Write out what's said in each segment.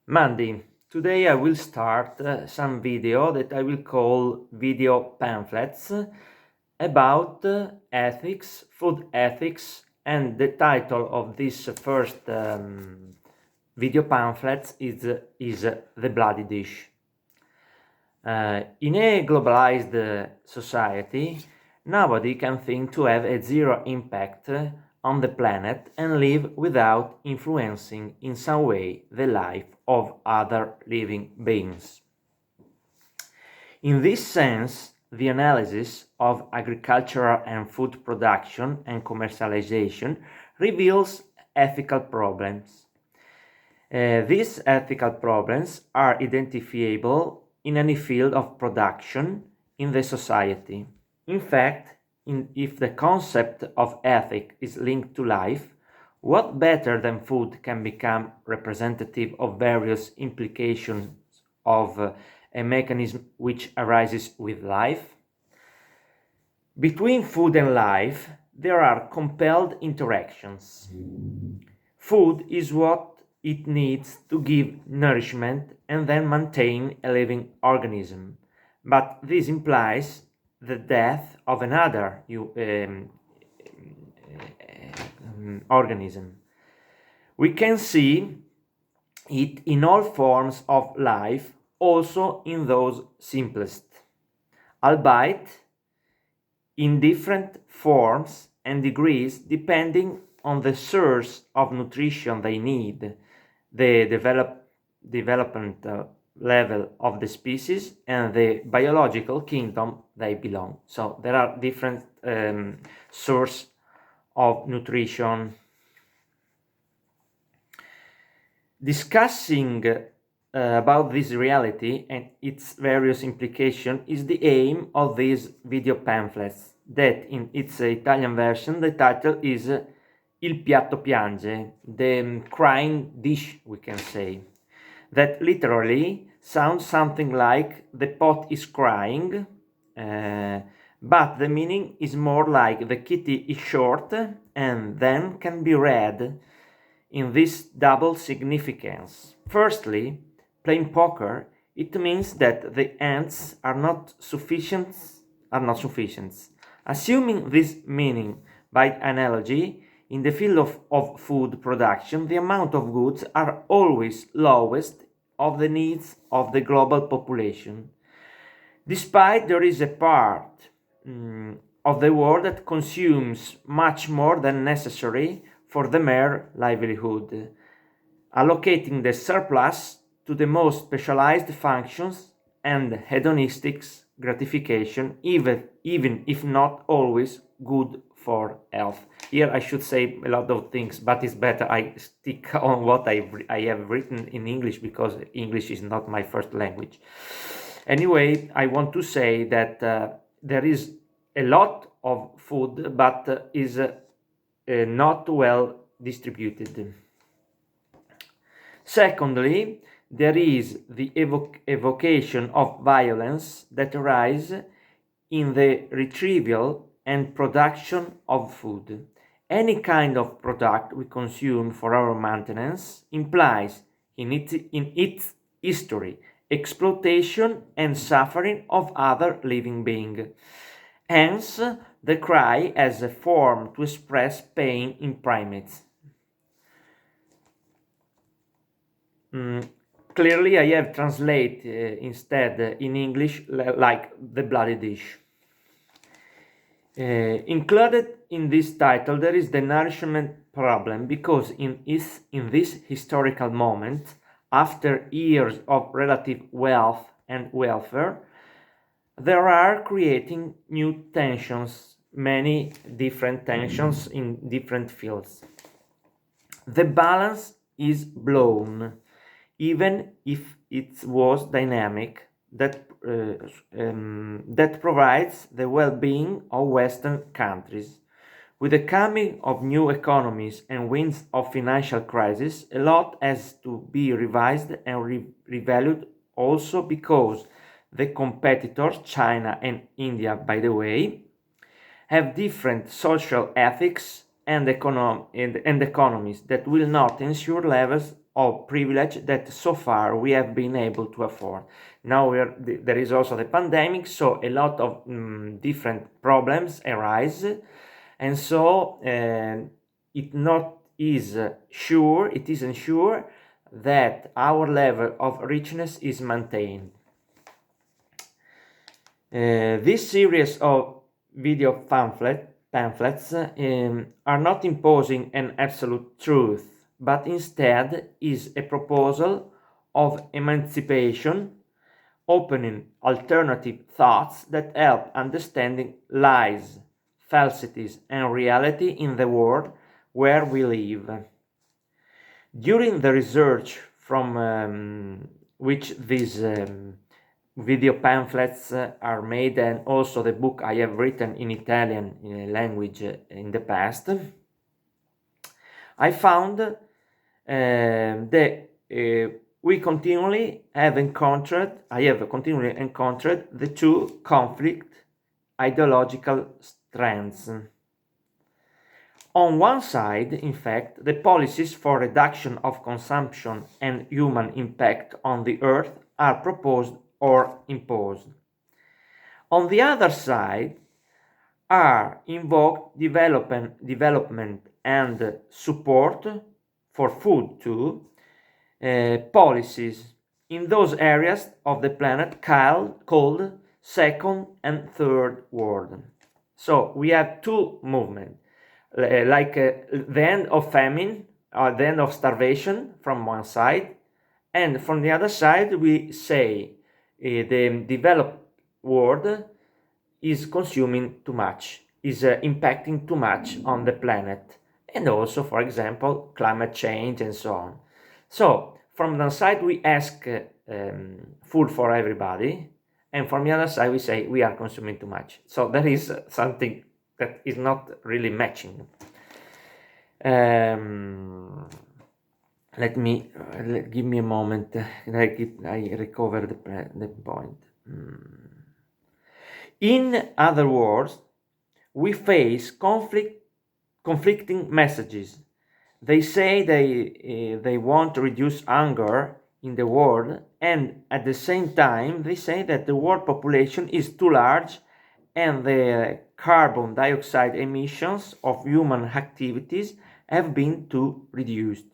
Mandy, today I will start some video that I will call video pamphlets about ethics, food ethics, and the title of this first video pamphlets is The Bloody Dish. In a globalized society, nobody can think to have a zero impact on the planet and live without influencing in some way the life of other living beings. In this sense, the analysis of agricultural and food production and commercialization reveals ethical problems. These ethical problems are identifiable in any field of production in the society. In fact, if the concept of ethic is linked to life, what better than food can become representative of various implications of a mechanism which arises with life? Between food and life, there are compelled interactions. Food is what it needs to give nourishment and then maintain a living organism, but this implies the death of another organism. We can see it in all forms of life, also in those simplest, albeit in different forms and degrees depending on the source of nutrition they need, the development level of the species, and the biological kingdom they belong. So there are different sources of nutrition. Discussing about this reality and its various implications is the aim of these video pamphlets, that in its Italian version the title is Il piatto piange, the crying dish, we can say, that literally sounds something like the pot is crying, but the meaning is more like the kitty is short and then can be read in this double significance. Firstly, playing poker, it means that the ends are not sufficient. Assuming this meaning by analogy, in the field of food production, the amount of goods are always lowest of the needs of the global population. Despite there is a part of the world that consumes much more than necessary for the mere livelihood, allocating the surplus to the most specialized functions and hedonistic gratification, even if not always good for health. Here I should say a lot of things, but it's better I stick on what I have written in English, because English is not my first language. Anyway, I want to say that there is a lot of food, but is not well distributed. Secondly, there is the evocation of violence that arises in the retrieval and production of food. Any kind of product we consume for our maintenance implies in its history exploitation and suffering of other living beings. Hence, the cry as a form to express pain in primates. Clearly, I have translated instead in English like the bloody dish. Included in this title there is the nourishment problem, because in this historical moment, after years of relative wealth and welfare, there are creating new tensions, many different tensions in different fields. The balance is blown, even if it was dynamic, that provides the well-being of Western countries. With the coming of new economies and winds of financial crisis, a lot has to be revised and revalued, also because the competitors, China and India, by the way, have different social ethics and economies that will not ensure levels of privilege that so far we have been able to afford. Now there is also the pandemic, so a lot of different problems arise, and so it isn't sure that our level of richness is maintained. This series of video pamphlets are not imposing an absolute truth, but instead is a proposal of emancipation, opening alternative thoughts that help understanding lies, falsities, and reality in the world where we live. During the research from which these video pamphlets are made, and also the book I have written in Italian language in the past, I found that I have continually encountered the two conflict ideological strands. On one side, in fact, the policies for reduction of consumption and human impact on the earth are proposed or imposed. On the other side, are invoked development and support for food too, policies in those areas of the planet called second and third world. So we have two movements, like the end of famine or the end of starvation from one side, and from the other side we say the developed world is consuming too much, is impacting too much on the planet, and also, for example, climate change and so on. So from one side we ask food for everybody, and from the other side we say we are consuming too much. So there is something that is not really matching. Give me a moment. I recover the point. In other words, we face conflicting messages. They say they want to reduce hunger in the world, and at the same time they say that the world population is too large and the carbon dioxide emissions of human activities have been too reduced,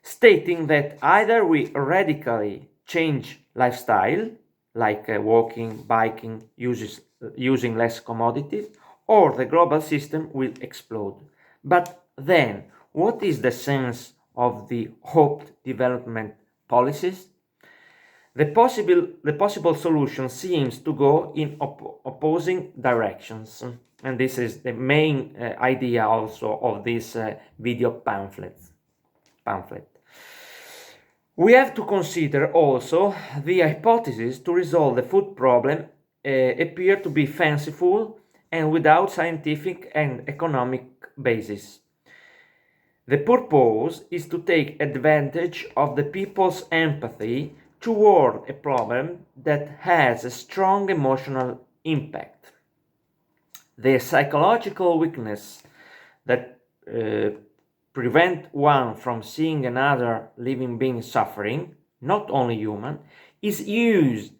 stating that either we radically change lifestyle, like walking, biking, using less commodities, or the global system will explode. But then, what is the sense of the hoped development policies? The possible solution seems to go in opposing directions, and this is the main idea also of this video pamphlet. We have to consider also the hypothesis to resolve the food problem appear to be fanciful and without scientific and economic basis. The purpose is to take advantage of the people's empathy toward a problem that has a strong emotional impact. The psychological weakness that prevent one from seeing another living being suffering, not only human, is used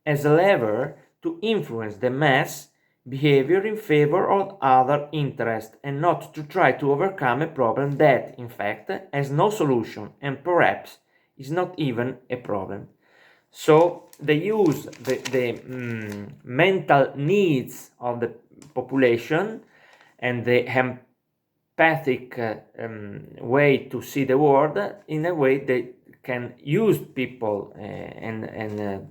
as a lever to influence the mass behavior in favor of other interests, and not to try to overcome a problem that, in fact, has no solution and perhaps is not even a problem. So they use the mental needs of the population and the empathic way to see the world in a way that can use people and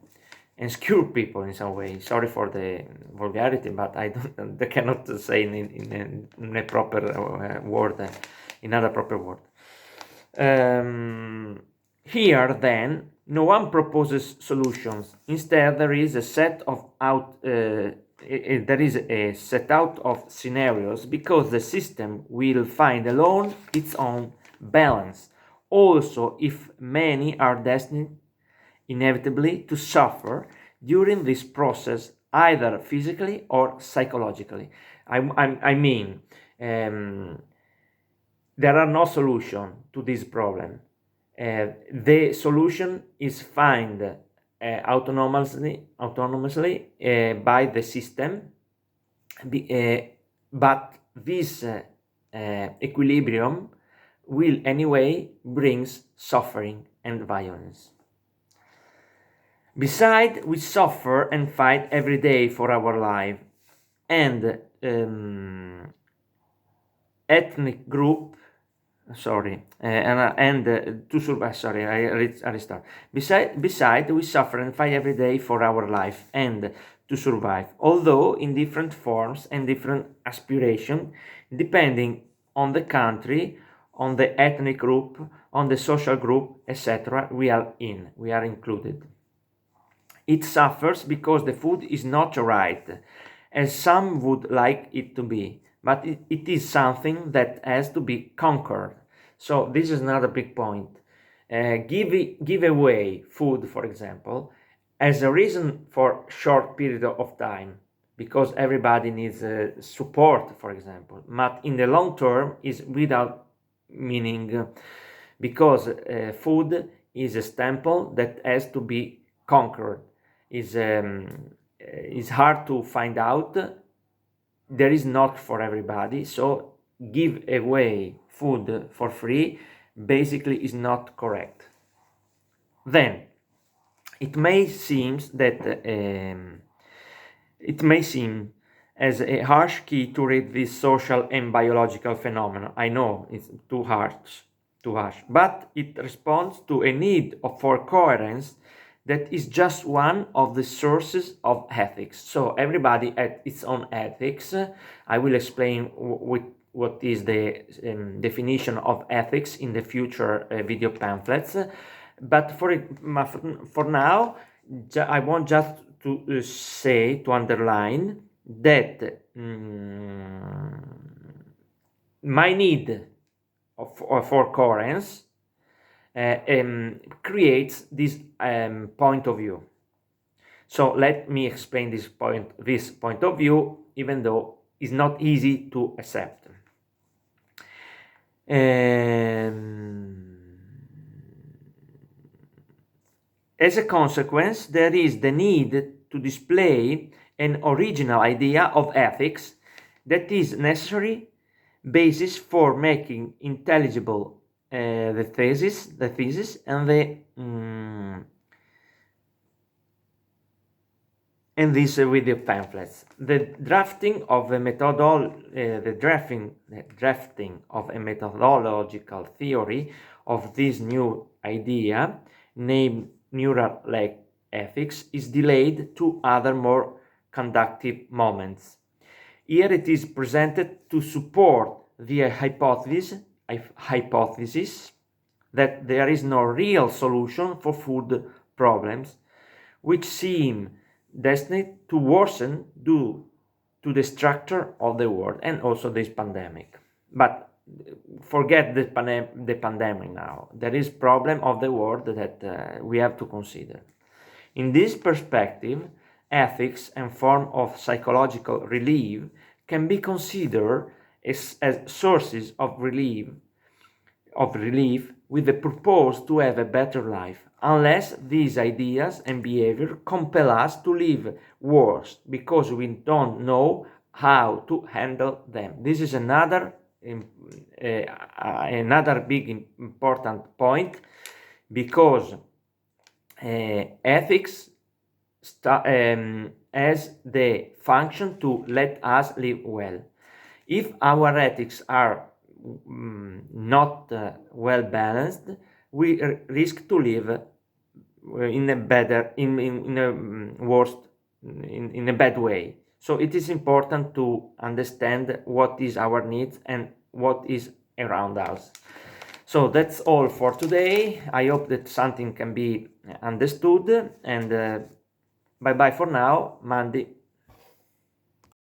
skew people in some way. Sorry for the vulgarity, but I cannot say in a proper word, in other proper word. Here, then, no one proposes solutions. Instead, there is a set out of scenarios, because the system will find alone its own balance. Also, if many are destined inevitably to suffer during this process, either physically or psychologically. I mean, there are no solution to this problem. The solution is found autonomously by the system, but this equilibrium will anyway brings suffering and violence. Besides, we suffer and fight every day for our life, and ethnic group to survive. Sorry, I restart. Besides, we suffer and fight every day for our life and to survive, although in different forms and different aspiration, depending on the country, on the ethnic group, on the social group, etc. We are included. It suffers because the food is not right, as some would like it to be, but it is something that has to be conquered. So this is another big point. Give away food, for example, as a reason for short period of time, because everybody needs support, for example, but in the long term is without meaning, because food is a stamp that has to be conquered. Is hard to find out. There is not for everybody, so give away food for free basically is not correct. Then it may seem as a harsh key to read this social and biological phenomenon. I know it's too harsh, but it responds to a need for coherence that is just one of the sources of ethics. So everybody has its own ethics. I will explain what is the definition of ethics in the future video pamphlets. But for now, I want just to underline that my need for coherence creates this point of view. So let me explain this point of view, even though it's not easy to accept. As a consequence, there is the need to display an original idea of ethics that is necessary basis for making intelligible the thesis and these video pamphlets. The drafting of a methodological theory of this new idea, named neural ethics, is delayed to other more conductive moments. Here it is presented to support the hypothesis that there is no real solution for food problems, which seem destined to worsen due to the structure of the world and also this pandemic. But forget the pandemic now. There is problem of the world that we have to consider. In this perspective, ethics and form of psychological relief can be considered as sources of relief with the purpose to have a better life, unless these ideas and behavior compel us to live worse because we don't know how to handle them. This is another big important point, because ethics has the function to let us live well. If our ethics are not well balanced, we risk to live in a bad way. So it is important to understand what is our needs and what is around us. So that's all for today. I hope that something can be understood, and bye bye for now. Monday.